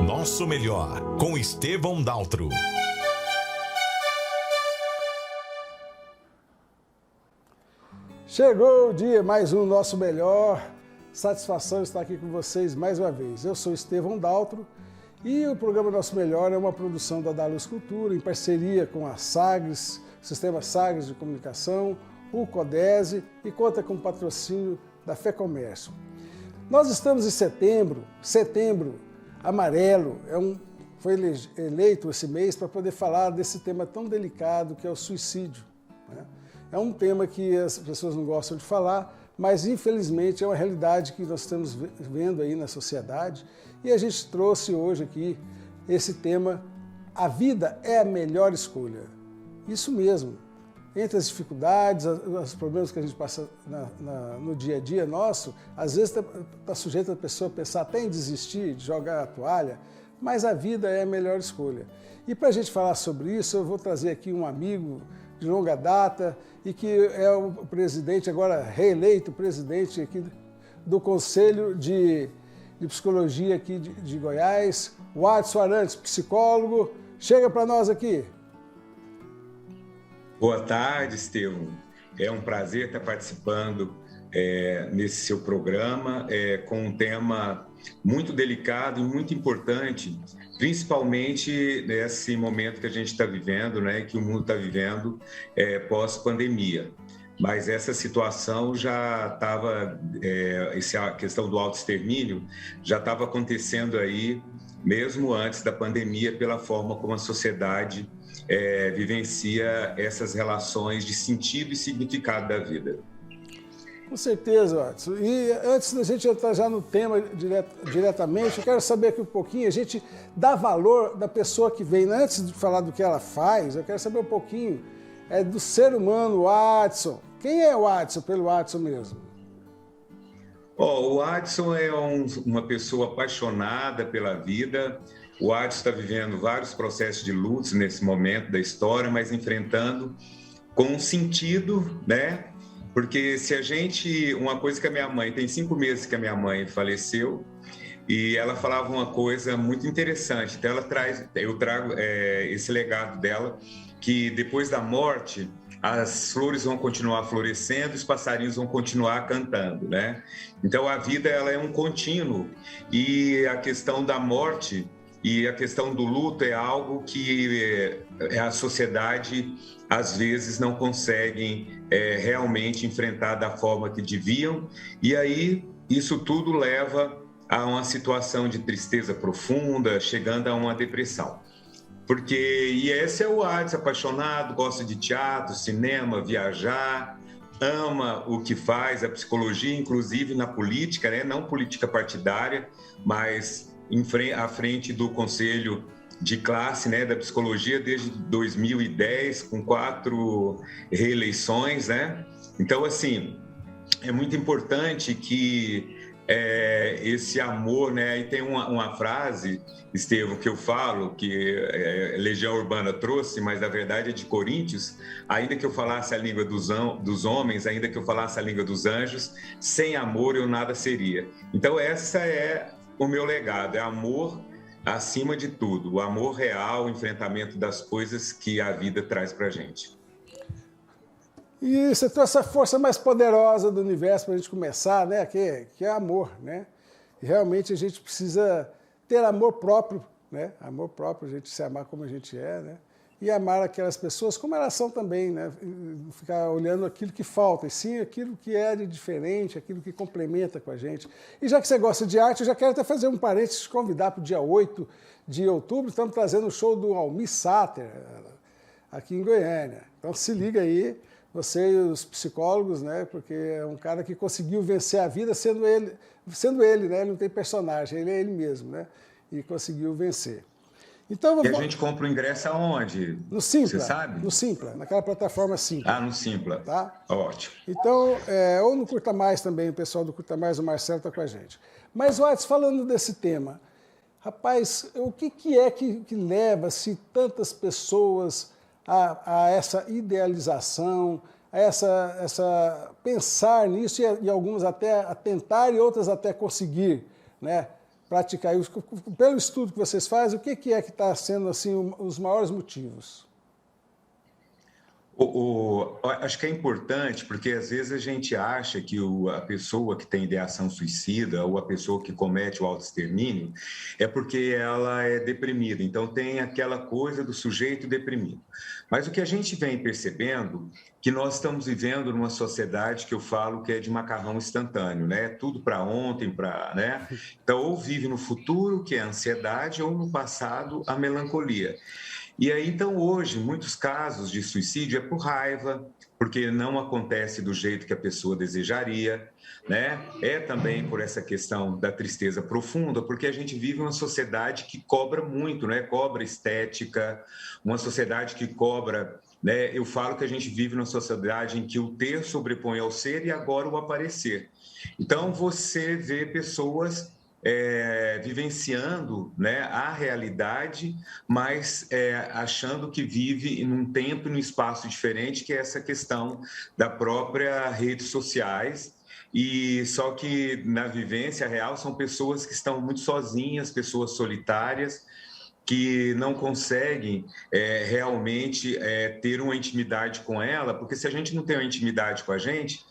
Nosso Melhor, com Estevão Daltro. Chegou o dia, mais um Nosso Melhor. Satisfação estar aqui com vocês mais uma vez. Eu sou Estevão Daltro e o programa Nosso Melhor é uma produção da Daluz Cultura, em parceria com a Sagres, Sistema Sagres de Comunicação, o Codese, e conta com o patrocínio da Fé Comércio. Nós estamos em setembro amarelo, foi eleito esse mês para poder falar desse tema tão delicado que é o suicídio, né? É um tema que as pessoas não gostam de falar, mas infelizmente é uma realidade que nós estamos vendo aí na sociedade, e a gente trouxe hoje aqui esse tema: a vida é a melhor escolha. Isso mesmo. Entre as dificuldades, os problemas que a gente passa no dia a dia nosso, às vezes está sujeito a pessoa a pensar até em desistir, de jogar a toalha, mas a vida é a melhor escolha. E para a gente falar sobre isso, eu vou trazer aqui um amigo de longa data e que é o presidente, agora reeleito presidente aqui do Conselho de Psicologia aqui de Goiás, o Adson Arantes, psicólogo. Chega para nós aqui. Boa tarde, Estevão. É um prazer estar participando nesse seu programa com um tema muito delicado e muito importante, principalmente nesse momento que a gente está vivendo, né, que o mundo está vivendo pós-pandemia. Mas essa situação já estava, a questão do autoextermínio já estava acontecendo aí mesmo antes da pandemia, pela forma como a sociedade vivencia essas relações de sentido e significado da vida. Com certeza, Watson. E antes da gente entrar já no tema diretamente, eu quero saber aqui um pouquinho, a gente dá valor da pessoa que vem. Antes de falar do que ela faz, eu quero saber um pouquinho do ser humano, o Adson. Quem é o Adson, pelo Adson mesmo? O Adson é uma pessoa apaixonada pela vida. O Adson está vivendo vários processos de luto nesse momento da história, mas enfrentando com um sentido, né? Porque uma coisa que a minha mãe, tem 5 meses que a minha mãe faleceu, e ela falava uma coisa muito interessante. Então eu trago esse legado dela, que depois da morte as flores vão continuar florescendo, os passarinhos vão continuar cantando, né? Então a vida ela é um contínuo, e a questão da morte e a questão do luto é algo que a sociedade às vezes não consegue realmente enfrentar da forma que deviam, e aí isso tudo leva a uma situação de tristeza profunda, chegando a uma depressão. E esse é o Adson, apaixonado, gosta de teatro, cinema, viajar, ama o que faz, a psicologia, inclusive na política, né? Não política partidária, mas à frente do Conselho de Classe, né, da Psicologia desde 2010, com 4 reeleições, né? Então, assim, é muito importante que esse amor, né? E tem uma frase, Estevão, que eu falo, que Legião Urbana trouxe, mas na verdade é de Coríntios: ainda que eu falasse a língua dos homens, ainda que eu falasse a língua dos anjos, sem amor eu nada seria. Então essa é o meu legado, é amor acima de tudo, o amor real, o enfrentamento das coisas que a vida traz pra gente. E você trouxe a força mais poderosa do universo para a gente começar, né? Que é amor, né? E realmente a gente precisa ter amor próprio, né? Amor próprio, a gente se amar como a gente é, né? E amar aquelas pessoas como elas são também, né? Não ficar olhando aquilo que falta, e sim aquilo que é de diferente, aquilo que complementa com a gente. E já que você gosta de arte, eu já quero até fazer um parênteses, te convidar para o dia 8 de outubro, estamos trazendo o show do Almir Sater, aqui em Goiânia. Então se liga aí, você e os psicólogos, né? Porque é um cara que conseguiu vencer a vida sendo ele, né? Ele não tem personagem, ele é ele mesmo, né? E conseguiu vencer. Então, e a gente compra o ingresso aonde? No Simpla. Você sabe? No Simpla, naquela plataforma Simpla. No Simpla. Tá? Ótimo. Então, ou no Curta Mais também, o pessoal do Curta Mais, o Marcelo está com a gente. Mas, Watson, falando desse tema, rapaz, o que é que leva-se tantas pessoas a essa idealização, a pensar nisso e algumas até a tentar e outras até conseguir, né? praticar isso? Pelo estudo que vocês fazem, o que é que está sendo assim, os maiores motivos? Acho que é importante, porque às vezes a gente acha que a pessoa que tem ideação suicida ou a pessoa que comete o autoextermínio é porque ela é deprimida. Então tem aquela coisa do sujeito deprimido. Mas o que a gente vem percebendo que nós estamos vivendo numa sociedade que eu falo que é de macarrão instantâneo, né? Tudo para ontem, né? Então ou vive no futuro, que é a ansiedade, ou no passado, a melancolia. E aí, então, hoje, muitos casos de suicídio é por raiva, porque não acontece do jeito que a pessoa desejaria, né? É também por essa questão da tristeza profunda, porque a gente vive uma sociedade que cobra muito, né? Cobra estética, uma sociedade que cobra, né? Eu falo que a gente vive numa sociedade em que o ter sobrepõe ao ser e agora o aparecer. Então, você vê pessoas vivenciando, né, a realidade, mas achando que vive em um tempo e num espaço diferente, que é essa questão da própria redes sociais. E só que na vivência real são pessoas que estão muito sozinhas, pessoas solitárias, que não conseguem realmente ter uma intimidade com ela, porque se a gente não tem uma intimidade com a gente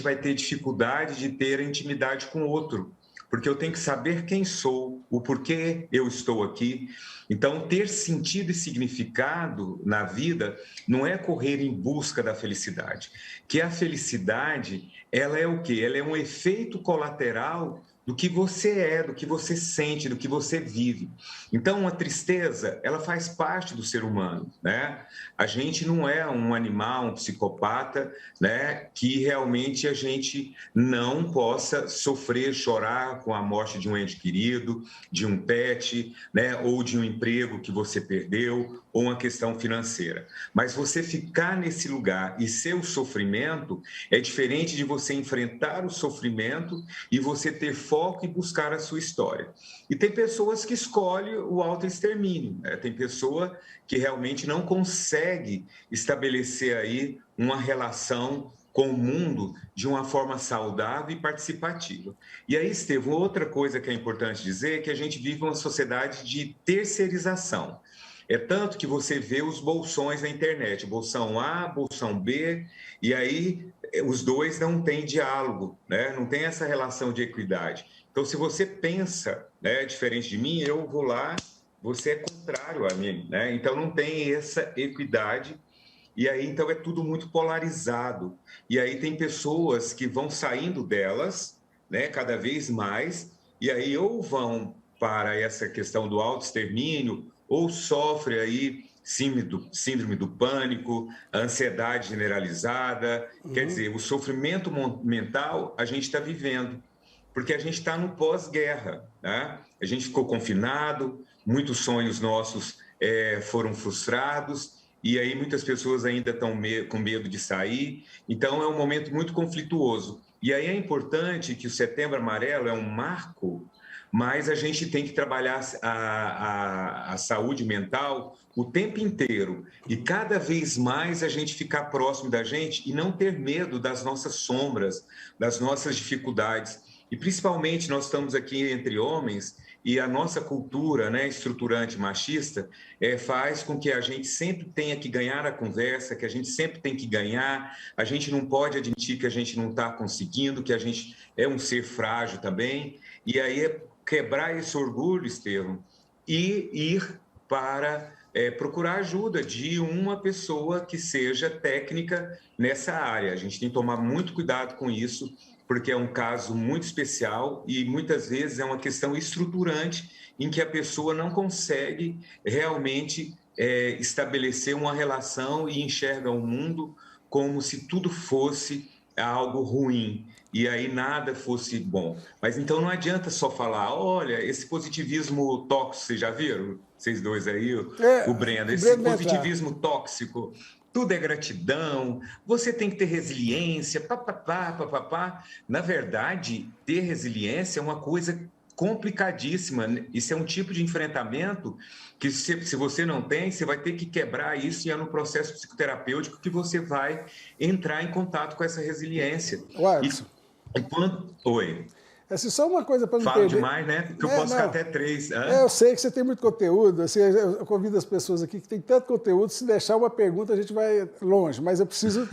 vai ter dificuldade de ter a intimidade com o outro, porque eu tenho que saber quem sou, o porquê eu estou aqui. Então, ter sentido e significado na vida não é correr em busca da felicidade, que a felicidade, ela é o quê? Ela é um efeito colateral do que você é, do que você sente, do que você vive. Então, a tristeza, ela faz parte do ser humano, né? A gente não é um animal, um psicopata, né? Que realmente a gente não possa sofrer, chorar com a morte de um ente querido, de um pet, né? Ou de um emprego que você perdeu, ou uma questão financeira. Mas você ficar nesse lugar e ser o sofrimento é diferente de você enfrentar o sofrimento e você ter foco e buscar a sua história. E tem pessoas que escolhem o autoextermínio, né? Tem pessoa que realmente não consegue estabelecer aí uma relação com o mundo de uma forma saudável e participativa. E aí, Estevão, outra coisa que é importante dizer é que a gente vive uma sociedade de terceirização. É tanto que você vê os bolsões na internet, bolsão A, bolsão B, e aí os dois não têm diálogo, né? Não tem essa relação de equidade. Então, se você pensa, né, diferente de mim, eu vou lá, você é contrário a mim, né? Então, não tem essa equidade, e aí, então, é tudo muito polarizado. E aí tem pessoas que vão saindo delas, né, cada vez mais, e aí ou vão para essa questão do autoextermínio, ou sofre aí síndrome do pânico, ansiedade generalizada. Quer dizer, o sofrimento mental a gente está vivendo, porque a gente está no pós-guerra, né? A gente ficou confinado, muitos sonhos nossos foram frustrados, e aí muitas pessoas ainda estão com medo de sair. Então, é um momento muito conflituoso. E aí é importante que o Setembro Amarelo é um marco, mas a gente tem que trabalhar a saúde mental o tempo inteiro e cada vez mais a gente ficar próximo da gente e não ter medo das nossas sombras, das nossas dificuldades. E principalmente nós estamos aqui entre homens e a nossa cultura, né, estruturante machista faz com que a gente sempre tenha que ganhar a conversa, que a gente sempre tem que ganhar, a gente não pode admitir que a gente não está conseguindo, que a gente é um ser frágil também. E aí quebrar esse orgulho, Estevão, e ir para procurar ajuda de uma pessoa que seja técnica nessa área. A gente tem que tomar muito cuidado com isso, porque é um caso muito especial e muitas vezes é uma questão estruturante em que a pessoa não consegue realmente estabelecer uma relação e enxerga o mundo como se tudo fosse algo ruim e aí nada fosse bom. Mas então não adianta só falar, olha, esse positivismo tóxico, vocês já viram? Vocês dois aí, o Breno, esse positivismo tóxico, tudo é gratidão, você tem que ter resiliência, papapá. Na verdade, ter resiliência é uma coisa complicadíssima. Isso é um tipo de enfrentamento que, se você não tem, você vai ter que quebrar isso e é no processo psicoterapêutico que você vai entrar em contato com essa resiliência. Watson. Oi. Assim, só uma coisa para não Falo perder. demais, né? Porque eu posso ficar até 3. Eu sei que você tem muito conteúdo. Assim, eu convido as pessoas aqui que tem tanto conteúdo. Se deixar uma pergunta, a gente vai longe. Mas eu preciso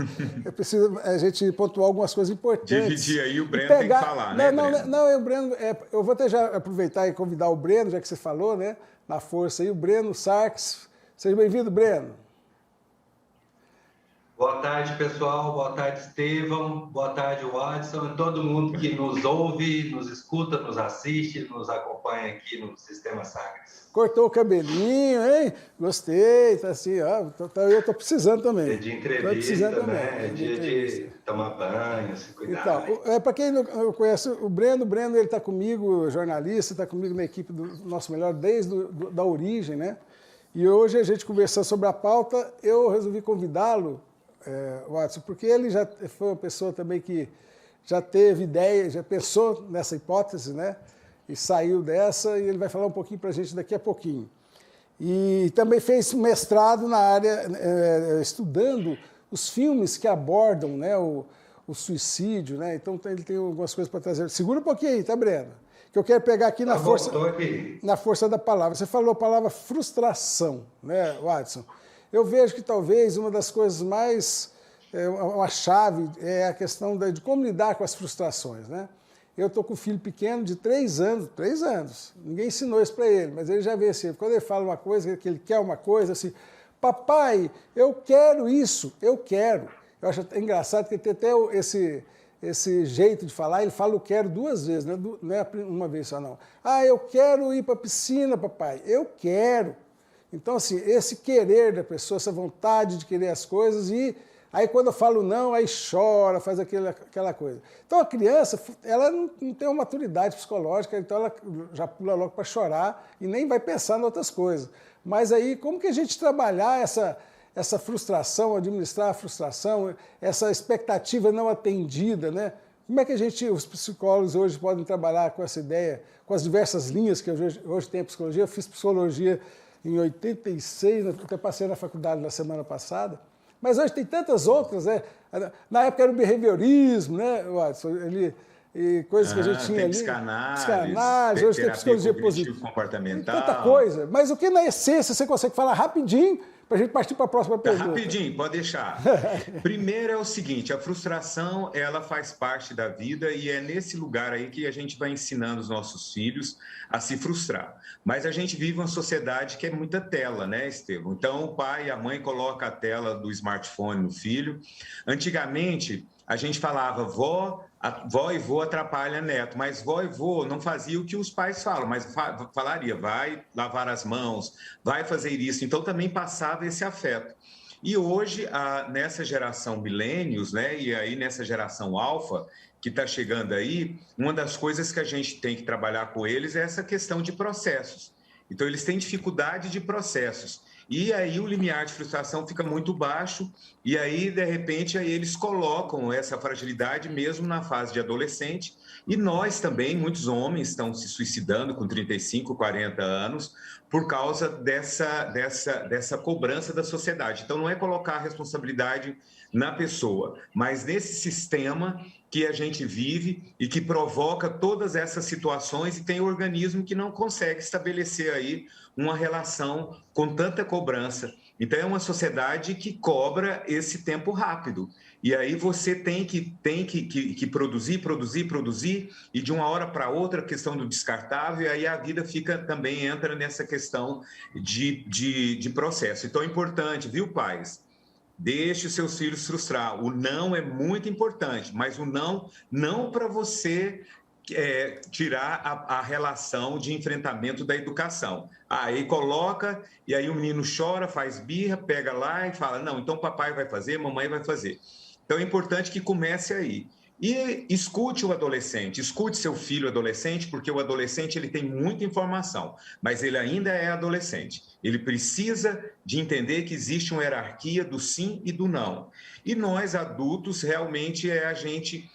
a gente pontuar algumas coisas importantes. Dividir aí, o Breno tem que falar, né, Breno? Não, o Breno... eu vou até já aproveitar e convidar o Breno, já que você falou, né? Na força aí, o Breno Sarques. Seja bem-vindo, Breno. Boa tarde, pessoal. Boa tarde, Estevão. Boa tarde, Watson. E todo mundo que nos ouve, nos escuta, nos assiste, nos acompanha aqui no Sistema Sagres. Cortou o cabelinho, hein? Gostei. Tá assim, ó. Eu tô precisando também. É de entrevista, né? É dia de tomar banho, se cuidar. Então, para quem não conhece o Breno ele está comigo, jornalista, está comigo na equipe do Nosso Melhor desde da origem, né? E hoje a gente conversando sobre a pauta, eu resolvi convidá-lo, Watson, porque ele já foi uma pessoa também que já teve ideia, já pensou nessa hipótese, né? E saiu dessa, e ele vai falar um pouquinho para a gente daqui a pouquinho. E também fez mestrado na área, estudando os filmes que abordam, né, o suicídio, né? Então ele tem algumas coisas para trazer. Segura um pouquinho aí, tá, Breno? Que eu quero pegar aqui na força da palavra. Você falou a palavra frustração, né, Watson? Eu vejo que talvez uma das coisas mais, uma chave é a questão de como lidar com as frustrações, né? Eu estou com um filho pequeno de 3 anos, ninguém ensinou isso para ele, mas ele já vê assim, quando ele fala uma coisa, que ele quer uma coisa, assim, papai, eu quero isso, eu quero. Eu acho engraçado que ele tem até esse jeito de falar, ele fala eu quero 2 vezes, não é uma vez só não. Ah, eu quero ir para a piscina, papai, eu quero. Então, assim, esse querer da pessoa, essa vontade de querer as coisas, e aí quando eu falo não, aí chora, faz aquela coisa. Então, a criança, ela não tem uma maturidade psicológica, então ela já pula logo para chorar e nem vai pensar em outras coisas. Mas aí, como que a gente trabalhar essa frustração, administrar a frustração, essa expectativa não atendida, né? Como é que os psicólogos hoje podem trabalhar com essa ideia, com as diversas linhas que hoje tem a psicologia? Eu fiz psicologia em 86, até passei na faculdade na semana passada, mas hoje tem tantas outras, né? Na época era o behaviorismo, né, Watson? E coisas que a gente tinha ali. Psicanálise, hoje tem psicologia positiva. Comportamental. Tanta coisa. Mas o que na essência você consegue falar rapidinho para a gente partir para a próxima pergunta? Rapidinho, pode deixar. Primeiro é o seguinte, a frustração, ela faz parte da vida e é nesse lugar aí que a gente vai ensinando os nossos filhos a se frustrar. Mas a gente vive uma sociedade que é muita tela, né, Estevão? Então, o pai e a mãe colocam a tela do smartphone no filho. Antigamente, a gente falava, vó e vô atrapalha neto, mas vó e vô não fazia o que os pais falam, mas falaria, vai lavar as mãos, vai fazer isso. Então, também passava esse afeto. E hoje, nessa geração milênios, né, e aí nessa geração alfa, que está chegando aí, uma das coisas que a gente tem que trabalhar com eles é essa questão de processos. Então, eles têm dificuldade de processos. E aí o limiar de frustração fica muito baixo e aí, de repente, aí eles colocam essa fragilidade mesmo na fase de adolescente. E nós também, muitos homens estão se suicidando com 35, 40 anos por causa dessa cobrança da sociedade. Então, não é colocar a responsabilidade na pessoa, mas nesse sistema que a gente vive e que provoca todas essas situações e tem organismo que não consegue estabelecer aí uma relação com tanta cobrança. Então, é uma sociedade que cobra esse tempo rápido. E aí você tem que produzir, e de uma hora para outra a questão do descartável, e aí a vida também entra nessa questão de processo. Então, é importante, viu, pais? Deixe os seus filhos frustrar. O não é muito importante, mas o não para você tirar a relação de enfrentamento da educação. Aí coloca, e aí o menino chora, faz birra, pega lá e fala, não, então papai vai fazer, mamãe vai fazer. Então é importante que comece aí. E escute o adolescente, escute seu filho adolescente, porque o adolescente ele tem muita informação, mas ele ainda é adolescente. Ele precisa de entender que existe uma hierarquia do sim e do não. E nós, adultos, realmente a gente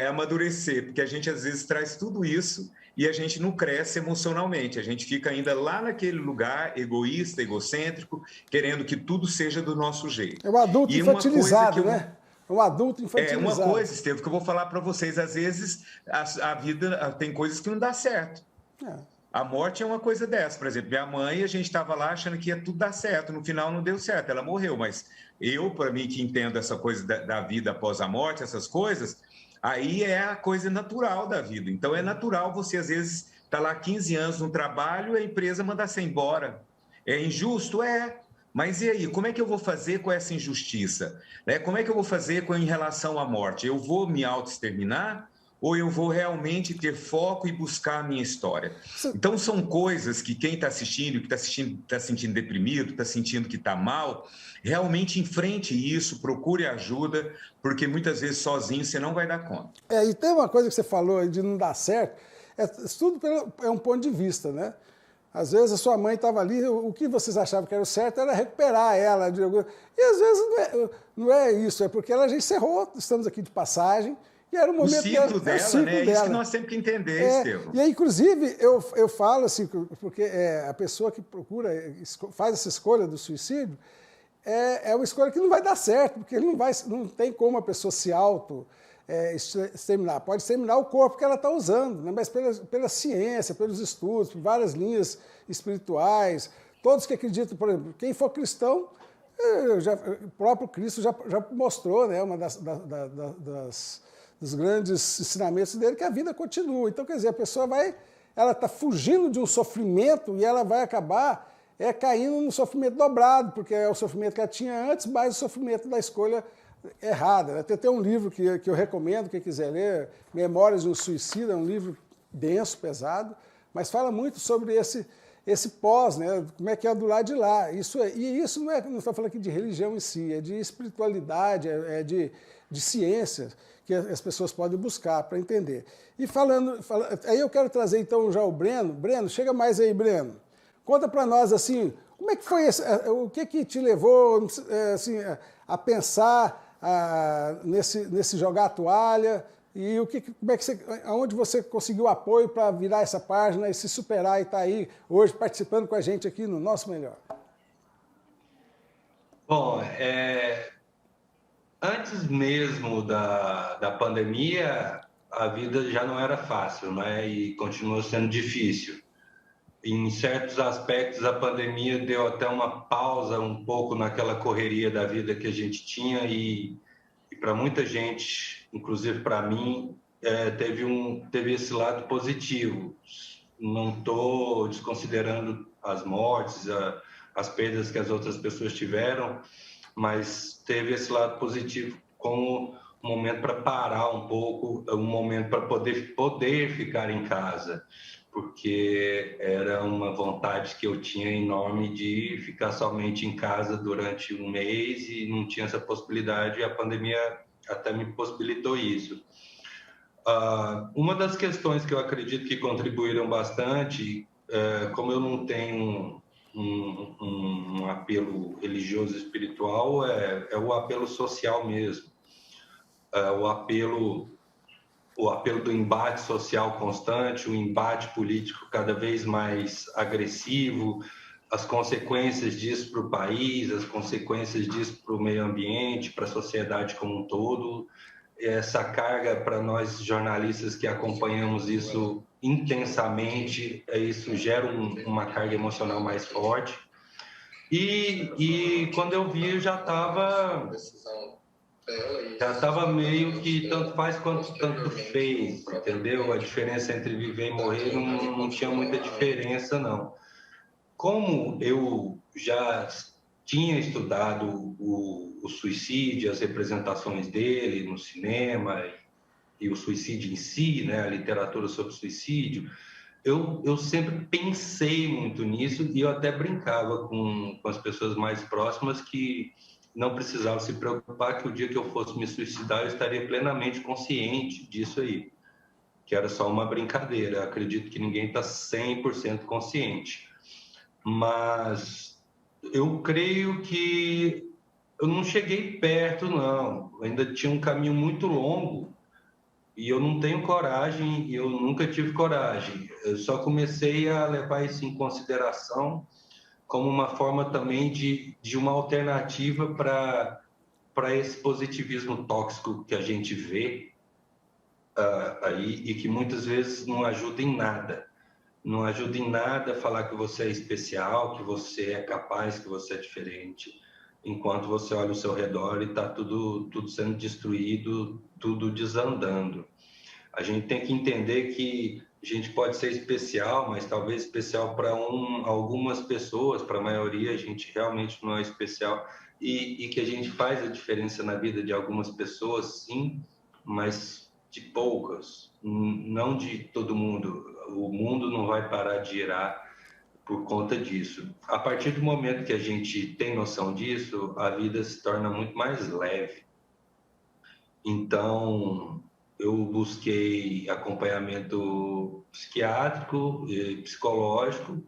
amadurecer, porque a gente às vezes traz tudo isso e a gente não cresce emocionalmente, a gente fica ainda lá naquele lugar egoísta, egocêntrico, querendo que tudo seja do nosso jeito. É o adulto infantilizado, né? um adulto infantilizado. É uma coisa, Estevam, que eu vou falar para vocês. Às vezes, a vida tem coisas que não dá certo. A morte é uma coisa dessa. Por exemplo, minha mãe, a gente estava lá achando que ia tudo dar certo. No final, não deu certo. Ela morreu. Mas eu, para mim, que entendo essa coisa da vida após a morte, essas coisas, aí é a coisa natural da vida. Então, é natural você, às vezes, estar lá 15 anos no trabalho e a empresa mandar você embora. É injusto? É. Mas e aí, como é que eu vou fazer com essa injustiça? Como é que eu vou fazer em relação à morte? Eu vou me autoexterminar ou eu vou realmente ter foco e buscar a minha história? Então, são coisas que quem está assistindo, que está assistindo, está sentindo deprimido, está sentindo que está mal, realmente enfrente isso, procure ajuda, porque muitas vezes sozinho você não vai dar conta. E tem uma coisa que você falou aí de não dar certo, tudo é um ponto de vista, né? Às vezes a sua mãe estava ali, o que vocês achavam que era o certo era recuperar ela. E às vezes não é isso, é porque ela já encerrou, estamos aqui de passagem, e era o momento ciclo dela, né? É isso que nós temos que entender, Estevam. E aí, inclusive, eu falo assim, porque a pessoa que faz essa escolha do suicídio, é uma escolha que não vai dar certo, porque ele não tem como a pessoa se exterminar. Pode exterminar o corpo que ela está usando, né? Mas pela ciência, pelos estudos, por várias linhas espirituais, todos que acreditam, por exemplo, quem for cristão, o próprio Cristo já mostrou, né, uma dos grandes ensinamentos dele, que a vida continua. Então, quer dizer, a pessoa ela está fugindo de um sofrimento e ela vai acabar caindo no sofrimento dobrado, porque é o sofrimento que ela tinha antes, mais o sofrimento da escolha errada, né? Tem até um livro que eu recomendo, quem quiser ler, Memórias de um Suicida, é um livro denso, pesado, mas fala muito sobre esse pós, né? Como é que é do lado de lá. E isso não estou falando aqui de religião em si, é de espiritualidade, de ciência que as pessoas podem buscar para entender. E aí eu quero trazer então já o Breno. Breno, chega mais aí, Breno. Conta para nós assim, como é que foi o que te levou assim, a pensar nesse jogar a toalha e aonde você conseguiu apoio para virar essa página e se superar e estar aí hoje participando com a gente aqui no Nosso Melhor? Bom, antes mesmo da pandemia, a vida já não era fácil, né? E continuou sendo difícil. Em certos aspectos, a pandemia deu até uma pausa um pouco naquela correria da vida que a gente tinha e para muita gente, inclusive para mim, teve esse lado positivo. Não estou desconsiderando as mortes, as perdas que as outras pessoas tiveram, mas teve esse lado positivo como um momento para parar um pouco, um momento para poder ficar em casa, porque era uma vontade que eu tinha enorme de ficar somente em casa durante um mês e não tinha essa possibilidade e a pandemia até me possibilitou isso. Uma das questões que eu acredito que contribuíram bastante, como eu não tenho um apelo religioso espiritual, é o apelo social mesmo, o apelo do embate social constante, o embate político cada vez mais agressivo, as consequências disso para o país, as consequências disso para o meio ambiente, para a sociedade como um todo. Essa carga para nós jornalistas que acompanhamos isso intensamente, isso gera uma carga emocional mais forte. E quando eu vi, eu já estava meio que tanto faz quanto tanto fez, entendeu? A diferença entre viver e morrer não tinha muita diferença, não. Como eu já tinha estudado o suicídio, as representações dele no cinema e o suicídio em si, né, a literatura sobre suicídio, eu sempre pensei muito nisso e eu até brincava com as pessoas mais próximas que não precisava se preocupar que o dia que eu fosse me suicidar eu estaria plenamente consciente disso aí, que era só uma brincadeira. Eu acredito que ninguém está 100% consciente. Mas eu creio que eu não cheguei perto, não. Eu ainda tinha um caminho muito longo e eu não tenho coragem, e eu nunca tive coragem. Eu só comecei a levar isso em consideração como uma forma também de uma alternativa para para esse positivismo tóxico que a gente vê aí e que muitas vezes não ajuda em nada. Não ajuda em nada falar que você é especial, que você é capaz, que você é diferente, enquanto você olha ao seu redor e está tudo sendo destruído, tudo desandando. A gente tem que entender que a gente pode ser especial, mas talvez especial para algumas pessoas, para a maioria a gente realmente não é especial, e que a gente faz a diferença na vida de algumas pessoas, sim, mas de poucas, não de todo mundo. O mundo não vai parar de girar por conta disso. A partir do momento que a gente tem noção disso, a vida se torna muito mais leve. Então, eu busquei acompanhamento psiquiátrico, psicológico,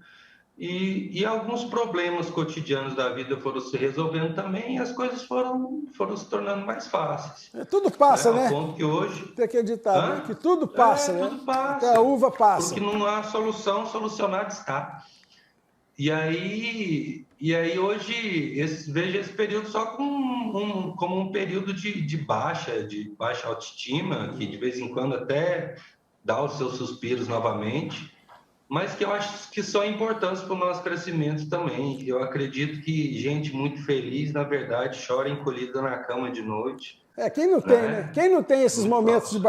e alguns problemas cotidianos da vida foram se resolvendo também, e as coisas foram se tornando mais fáceis. Tudo passa, né? Ao ponto que hoje... Tem aquele ditado, né? Que tudo passa, né? Tudo passa. Até a uva passa. Porque não há solução, solucionado está. E aí hoje, vejo esse período só como um período de baixa autoestima, que de vez em quando até dá os seus suspiros novamente, mas que eu acho que são importantes para o nosso crescimento também. Eu acredito que gente muito feliz, na verdade, chora encolhida na cama de noite. Quem não tem, né? Quem não tem esses momentos de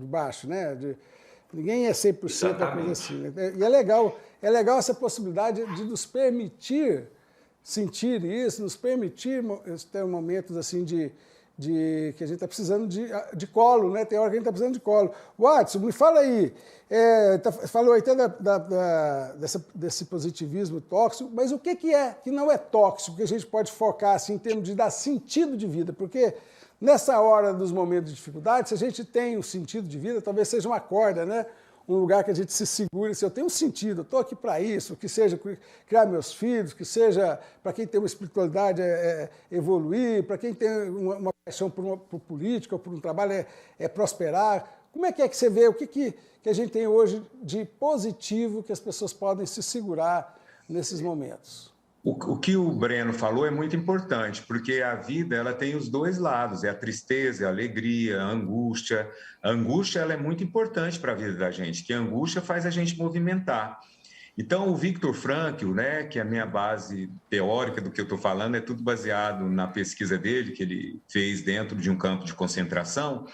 baixo, né? Ninguém é 100% da coisa assim. Né? E é legal essa possibilidade de nos permitir sentir isso, nos permitir ter momentos assim de que a gente está precisando de colo, né? Tem hora que a gente está precisando de colo. Watson, me fala aí, falou até desse positivismo tóxico, mas o que não é tóxico, que a gente pode focar assim, em termos de dar sentido de vida? Porque nessa hora dos momentos de dificuldade, se a gente tem um sentido de vida, talvez seja uma corda, né? Um lugar que a gente se segure, se eu tenho um sentido, eu estou aqui para isso, que seja criar meus filhos, que seja para quem tem uma espiritualidade evoluir, para quem tem uma paixão por política ou por um trabalho prosperar. Como é que você vê, o que a gente tem hoje de positivo que as pessoas podem se segurar nesses momentos? O que o Breno falou é muito importante, porque a vida ela tem os dois lados, é a tristeza, é a alegria, a angústia. A angústia ela é muito importante para a vida da gente, que a angústia faz a gente movimentar. Então, o Viktor Frankl, né, que é a minha base teórica do que eu estou falando, é tudo baseado na pesquisa dele, que ele fez dentro de um campo de concentração.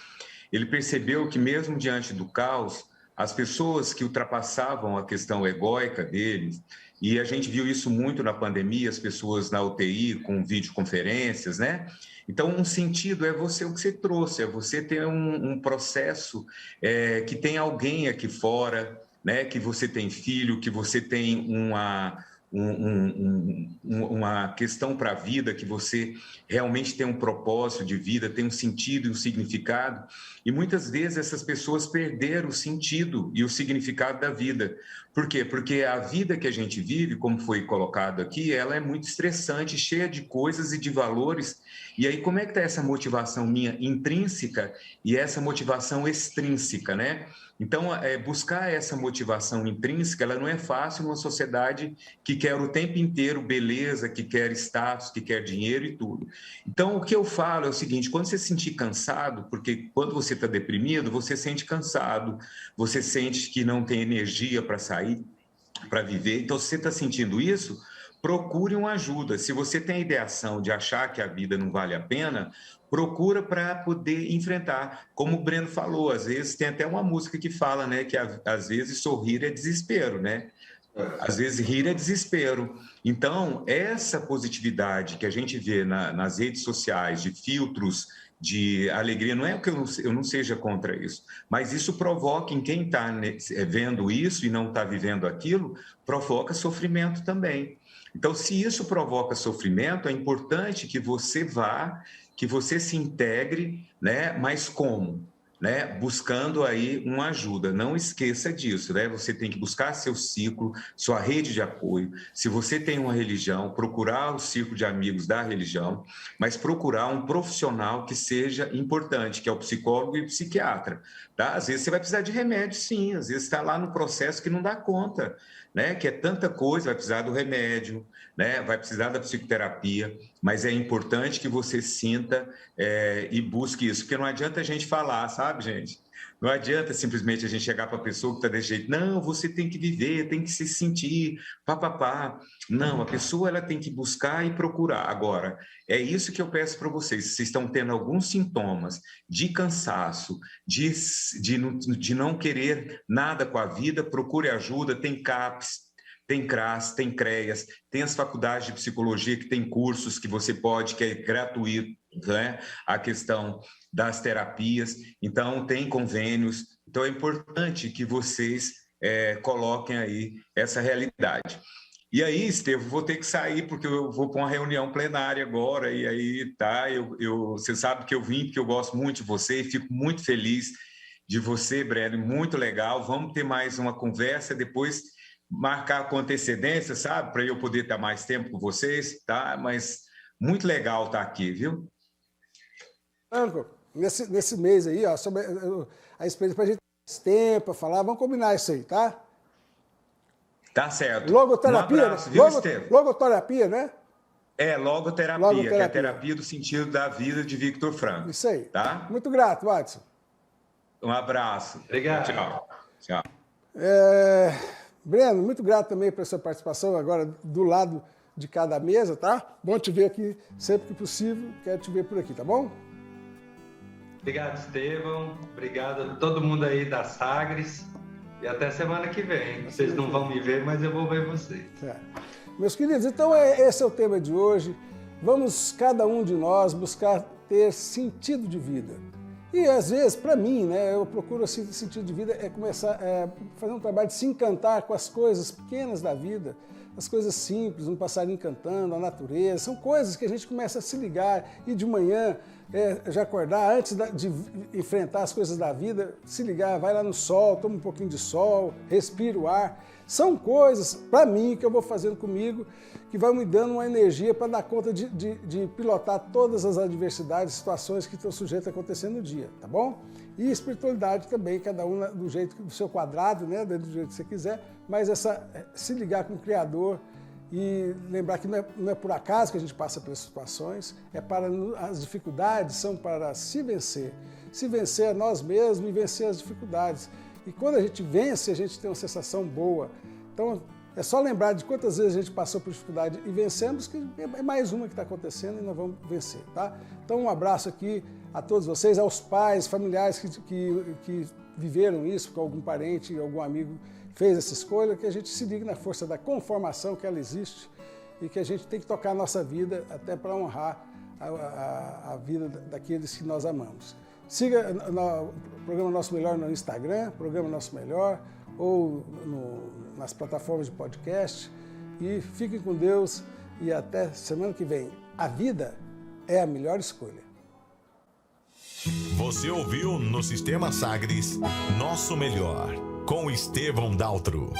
Ele percebeu que mesmo diante do caos, as pessoas que ultrapassavam a questão egóica deles, e a gente viu isso muito na pandemia, as pessoas na UTI com videoconferências, né? Então, um sentido é o que você trouxe, é você ter um processo que tem alguém aqui fora, né? Que você tem filho, que você tem uma questão para a vida, que você realmente tem um propósito de vida, tem um sentido e um significado. E muitas vezes essas pessoas perderam o sentido e o significado da vida. Por quê? Porque a vida que a gente vive, como foi colocado aqui, ela é muito estressante, cheia de coisas e de valores. E aí, como é que está essa motivação minha intrínseca e essa motivação extrínseca, né? Então, buscar essa motivação intrínseca, ela não é fácil numa sociedade que quer o tempo inteiro beleza, que quer status, que quer dinheiro e tudo. Então, o que eu falo é o seguinte, quando você se sentir cansado, porque quando você está deprimido, você sente cansado, você sente que não tem energia para sair, para viver. Então, se você está sentindo isso, procure uma ajuda. Se você tem a ideação de achar que a vida não vale a pena, procura para poder enfrentar. Como o Breno falou, às vezes tem até uma música que fala, né, que às vezes sorrir é desespero, né? Às vezes rir é desespero. Então, essa positividade que a gente vê nas redes sociais, de filtros, de alegria, não é que eu não seja contra isso, mas isso provoca em quem está vendo isso e não está vivendo aquilo, provoca sofrimento também. Então, se isso provoca sofrimento, é importante que você vá, que você se integre, né? Mas como? Né? Buscando aí uma ajuda. Não esqueça disso, né? Você tem que buscar seu ciclo, sua rede de apoio. Se você tem uma religião, procurar o círculo de amigos da religião, mas procurar um profissional que seja importante, que é o psicólogo e o psiquiatra. Tá? Às vezes você vai precisar de remédio, sim. Às vezes está lá no processo que não dá conta. né? Que é tanta coisa, vai precisar do remédio, né? Vai precisar da psicoterapia, mas é importante que você sinta e busque isso, porque não adianta a gente falar, sabe, gente? Não adianta simplesmente a gente chegar para a pessoa que está desse jeito, não, você tem que viver, tem que se sentir, papapá. Não, a pessoa ela tem que buscar e procurar. Agora, é isso que eu peço para vocês. Se vocês estão tendo alguns sintomas de cansaço, de não querer nada com a vida, procure ajuda, tem CAPS, tem CRAS, tem CREAS, tem as faculdades de psicologia que tem cursos que você pode, que é gratuito, né? A questão das terapias, então tem convênios, então é importante que vocês coloquem aí essa realidade. E aí, Estevam, vou ter que sair porque eu vou para uma reunião plenária agora, e aí, tá, você sabe que eu vim porque eu gosto muito de você e fico muito feliz de você, Breno, muito legal, vamos ter mais uma conversa, depois marcar com antecedência, sabe, para eu poder estar mais tempo com vocês, tá, mas muito legal estar aqui, viu? Franco, nesse mês aí, ó, sobre a experiência para a gente ter tempo para falar, vamos combinar isso aí, tá? Tá certo. Logoterapia, um abraço, né? viu, Estevam? Logoterapia, né? Logoterapia, que é a terapia do sentido da vida de Victor Frankl. Isso aí. Tá? Muito grato, Watson. Um abraço. Obrigado. Tchau. Breno, muito grato também pela sua participação agora do lado de cada mesa, tá? Bom te ver aqui sempre que possível. Quero te ver por aqui, tá bom? Obrigado, Estevam. Obrigado a todo mundo aí da Sagres. E até semana que vem. Vocês não vão me ver, mas eu vou ver vocês. Meus queridos, então esse é o tema de hoje. Vamos, cada um de nós, buscar ter sentido de vida. E às vezes, para mim, né, eu procuro assim, sentido de vida começar a fazer um trabalho de se encantar com as coisas pequenas da vida, as coisas simples, um passarinho cantando, a natureza, são coisas que a gente começa a se ligar e de manhã já acordar, antes de enfrentar as coisas da vida, se ligar, vai lá no sol, toma um pouquinho de sol, respira o ar. São coisas, para mim, que eu vou fazendo comigo, que vai me dando uma energia para dar conta de pilotar todas as adversidades, situações que estão sujeitas a acontecer no dia, tá bom? E espiritualidade também, cada um do jeito, do seu quadrado, né, do jeito que você quiser, mas se ligar com o Criador e lembrar que não é por acaso que a gente passa pelas situações, as dificuldades são para se vencer a nós mesmos e vencer as dificuldades. E quando a gente vence, a gente tem uma sensação boa. Então, é só lembrar de quantas vezes a gente passou por dificuldade e vencemos, que é mais uma que está acontecendo e nós vamos vencer, tá? Então, um abraço aqui a todos vocês, aos pais, familiares que viveram isso, com algum parente, algum amigo fez essa escolha, que a gente se ligue na força da conformação, que ela existe, e que a gente tem que tocar a nossa vida até para honrar a vida daqueles que nós amamos. Siga o programa Nosso Melhor no Instagram, programa Nosso Melhor, ou nas plataformas de podcast. E fiquem com Deus e até semana que vem. A vida é a melhor escolha. Você ouviu no Sistema Sagres Nosso Melhor, com Estevam Daltro.